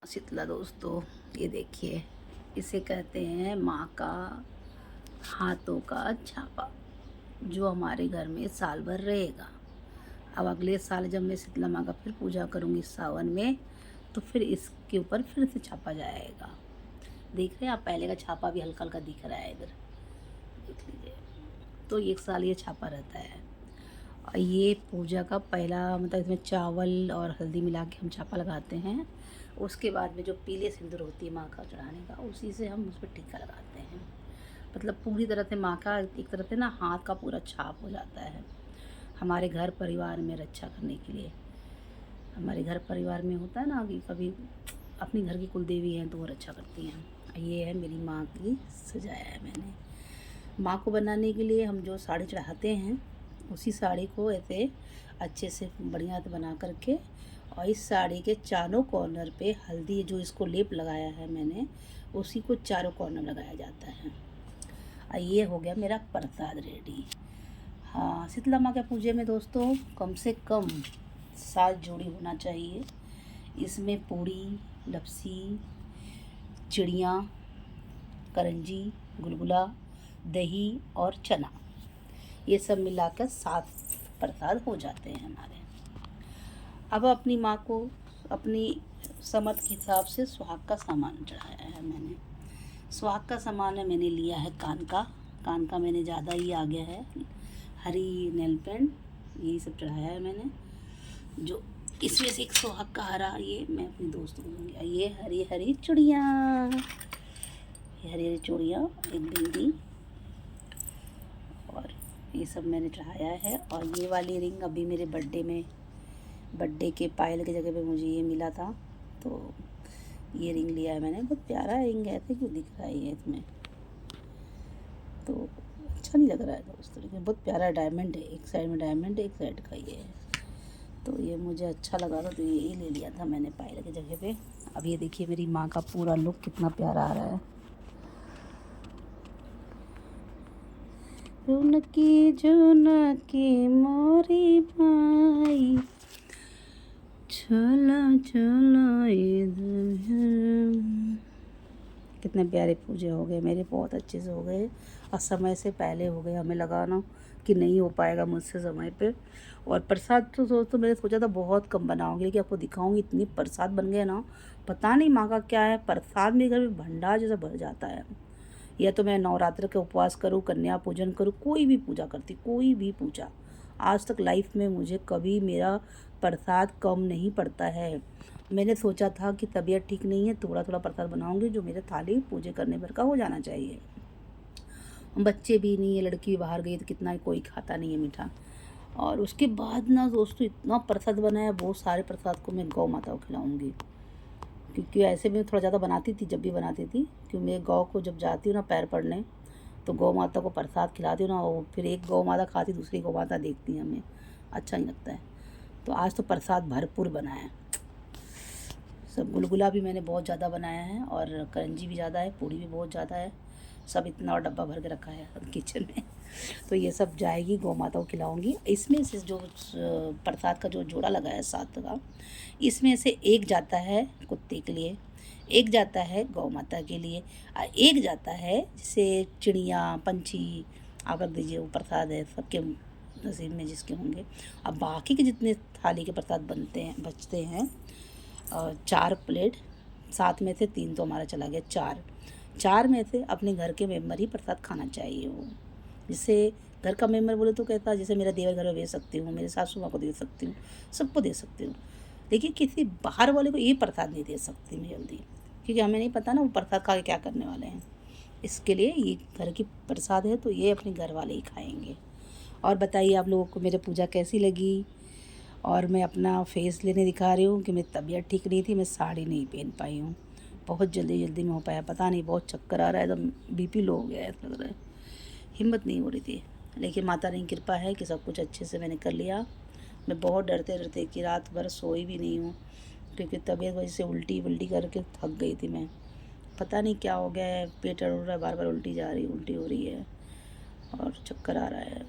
शीतला दोस्तों, ये देखिए, इसे कहते हैं माँ का हाथों का छापा, जो हमारे घर में साल भर रहेगा। अब अगले साल जब मैं शीतला माँ का फिर पूजा करूँगी सावन में, तो फिर इसके ऊपर फिर से छापा जाएगा। देख रहे हैं आप, पहले का छापा भी हल्का हल्का दिख रहा है इधर, देख लीजिए। तो एक साल ये छापा रहता है। और ये पूजा का पहला मतलब इसमें चावल और हल्दी मिला के हम छापा लगाते हैं। उसके बाद में जो पीले सिंदूर होती है माँ का चढ़ाने का, उसी से हम उस पर टीका लगाते हैं। मतलब पूरी तरह से माँ का एक तरह से ना हाथ का पूरा छाप हो जाता है हमारे घर परिवार में रक्षा करने के लिए। हमारे घर परिवार में होता है ना कि कभी अपनी घर की कुल देवी हैं तो वो रक्षा करती हैं। ये है मेरी माँ की सजाया है मैंने। माँ को बनाने के लिए हम जो साड़ी चढ़ाते हैं, उसी साड़ी को ऐसे अच्छे से बढ़िया से बना करके, और इस साड़ी के चारों कॉर्नर पे हल्दी जो इसको लेप लगाया है मैंने, उसी को चारों कॉर्नर लगाया जाता है। और ये हो गया मेरा प्रसाद रेडी। हाँ, शीतला माँ के पूजे में दोस्तों कम से कम 7 जोड़ी होना चाहिए। इसमें पूड़ी, लपसी, चिड़िया, करंजी, गुलगुला, दही और चना, ये सब मिलाकर 7 प्रसाद हो जाते हैं हमारे। अब अपनी माँ को अपनी समझ के हिसाब से सुहाग का सामान चढ़ाया है मैंने। सुहाग का सामान है, मैंने लिया है कान का मैंने ज़्यादा ही आ गया है। हरी नेल पेंट, यही सब चढ़ाया है मैंने। जो इसमें से एक सुहाग का हरा, ये मैं अपनी दोस्त को दूँगी। ये हरी हरी चूड़ियाँ, ये हरी हरी चूड़ियाँ, एक बिंदी, और ये सब मैंने चढ़ाया है। और ये वाली रिंग अभी मेरे बर्थडे के पायल की जगह पे मुझे ये मिला था, तो ये रिंग लिया है मैंने। बहुत प्यारा रिंग है, ऐसे क्यों दिख रहा है ये इसमें, तो अच्छा नहीं लग रहा है दोस्तों, लेकिन बहुत प्यारा डायमंड है। एक साइड में डायमंड है, एक साइड का ये है, तो ये मुझे अच्छा लगा था, तो ये ले लिया था मैंने पायल की जगह पे। अब ये देखिए मेरी माँ का पूरा लुक कितना प्यारा आ रहा है। जुनकी मोरी माई, चला चला इधर। कितने प्यारे पूजे हो गए मेरे, बहुत अच्छे से हो गए। और समय से पहले हो गए, हमें लगा ना कि नहीं हो पाएगा मुझसे समय पे। और प्रसाद तो मैंने सोचा था बहुत कम बनाऊंगी, लेकिन आपको दिखाऊंगी इतनी प्रसाद बन गए ना, पता नहीं माँ का क्या है, प्रसाद मेरे घर में भंडार जैसा भर जाता है। या तो मैं नवरात्र के उपवास करूँ, कन्या पूजन करूँ, कोई भी पूजा करती, कोई भी पूजा, आज तक लाइफ में मुझे कभी मेरा प्रसाद कम नहीं पड़ता है। मैंने सोचा था कि तबीयत ठीक नहीं है, थोड़ा थोड़ा प्रसाद बनाऊंगी जो मेरे थाली पूजे करने भर का हो जाना चाहिए। बच्चे भी नहीं है, लड़की भी बाहर गई तो कितना कोई खाता नहीं है मीठा। और उसके बाद ना दोस्तों इतना प्रसाद बनाया, बहुत सारे प्रसाद को मैं गौ माता को खिलाऊंगी। क्योंकि ऐसे में थोड़ा ज़्यादा बनाती थी जब भी बनाती थी, क्योंकि मैं गौ को जब जाती हूँ ना पैर पड़ने, तो गौ माता को प्रसाद खिलाती हूँ ना, वो फिर एक गौ माता खाती, दूसरी गौ माता देखती है, हमें अच्छा नहीं लगता है। तो आज तो प्रसाद भरपूर बनाया है। सब गुलगुला भी मैंने बहुत ज़्यादा बनाया है, और करंजी भी ज़्यादा है, पूड़ी भी बहुत ज़्यादा है। सब इतना और डब्बा भर के रखा है किचन में। तो ये सब जाएगी, गौ माता को खिलाऊंगी। इसमें से जो प्रसाद का जो जोड़ा लगा है 7 का, इसमें से एक जाता है कुत्ते के लिए, एक जाता है गौ माता के लिए, और एक जाता है जैसे चिड़िया पंछी, आप रख दीजिए, वो प्रसाद है सबके नसीब में जिसके होंगे। अब बाकी के जितने थाली के प्रसाद बनते हैं बचते हैं, 4 प्लेट, 7 में से 3 तो हमारा चला गया, 4 में से अपने घर के मेम्बर ही प्रसाद खाना चाहिए। वो जिससे घर का मेम्बर बोले तो कहता, जैसे मेरा देवर घर में दे सकती हूँ, मेरे सासू माँ को दे सकती हूँ, सबको दे सकती हूँ, लेकिन किसी बाहर वाले को ये प्रसाद नहीं दे सकती मैं जल्दी, क्योंकि हमें नहीं पता ना वो प्रसाद खा के क्या करने वाले हैं। इसके लिए ये घर की प्रसाद है, तो ये अपने घर वाले ही खाएंगे। और बताइए आप लोगों को मेरी पूजा कैसी लगी। और मैं अपना फेस लेने दिखा रही हूँ कि मेरी तबीयत ठीक नहीं थी, मैं साड़ी नहीं पहन पाई हूँ, बहुत जल्दी जल्दी में हो पाया, पता नहीं बहुत चक्कर आ रहा है, एकदम बीपी लो हो गया है, लग रहा है, हिम्मत नहीं हो रही थी। लेकिन माता रानी की कृपा है कि सब कुछ अच्छे से मैंने कर लिया। मैं बहुत डरते डरते कि रात भर सोई भी नहीं हूँ, क्योंकि तबीयत वजह से उल्टी वुल्टी करके थक गई थी मैं। पता नहीं क्या हो गया है, पेट अड़ रहा है, बार बार उल्टी हो रही है, और चक्कर आ रहा है,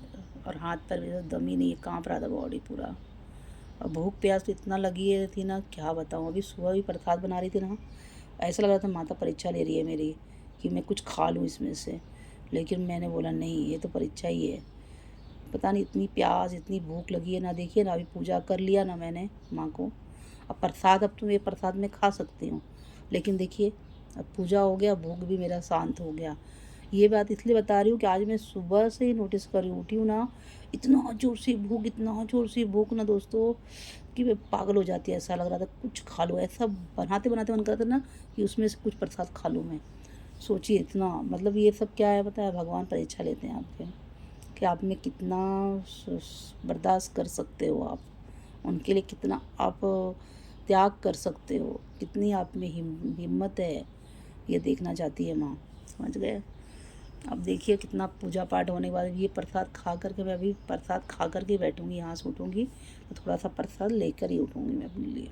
और हाथ पैर में दम ही नहीं, काँप रहा था बॉडी पूरा। और भूख प्यास तो इतना लगी है थी ना, क्या बताऊँ। अभी सुबह भी प्रसाद बना रही थी ना, ऐसा लग रहा था माता परीक्षा ले रही है मेरी कि मैं कुछ खा लूँ इसमें से, लेकिन मैंने बोला नहीं, ये तो परीक्षा ही है। पता नहीं इतनी प्यास इतनी भूख लगी है ना। देखिए ना, अभी पूजा कर लिया ना मैंने माँ को। अब प्रसाद, अब तो ये प्रसाद मैं खा सकती हूँ, लेकिन देखिए अब पूजा हो गया, भूख भी मेरा शांत हो गया। ये बात इसलिए बता रही हूँ कि आज मैं सुबह से ही नोटिस कर रही उठी हूँ ना, इतना ज़ोर से भूख, इतना ज़ोर से भूख ना दोस्तों, कि मैं पागल हो जाती है। ऐसा लग रहा था कुछ खा लूँ, ऐसा बनाते बनाते मन करता ना कि उसमें से कुछ प्रसाद खा लूँ मैं। सोचिए इतना, मतलब ये सब क्या है पता है, भगवान परीक्षा लेते हैं आपके कि आप में कितना बर्दाश्त कर सकते हो, आप उनके लिए कितना आप त्याग कर सकते हो, कितनी आप में हिम्मत है, ये देखना चाहती है माँ। समझ गए। अब देखिए कितना पूजा पाठ होने के बाद ये प्रसाद खा करके, मैं अभी प्रसाद खा करके बैठूँगी, यहाँ से उठूँगी तो थोड़ा सा प्रसाद लेकर ही उठूँगी मैं अपने लिए।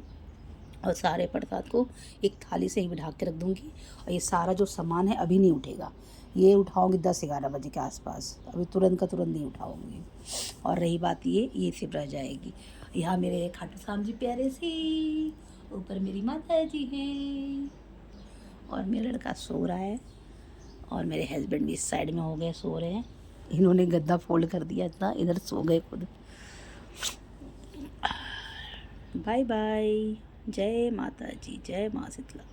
और सारे प्रसाद को एक थाली से ही बिठा के रख दूँगी। और ये सारा जो सामान है अभी नहीं उठेगा, ये उठाऊँगी 10-11 बजे के आसपास, अभी तुरंत का तुरंत नहीं उठाऊँगी। और रही बात ये सिर्फ रह जाएगी। यहाँ मेरे खाटू श्याम जी प्यारे से, ऊपर मेरी माता जी हैं, और मेरा लड़का सो रहा है, और मेरे हस्बैंड भी इस साइड में हो गए, सो रहे हैं। इन्होंने गद्दा फोल्ड कर दिया इतना, इधर सो गए खुद। Bye bye. जय माता जी, जय माँ शीतला।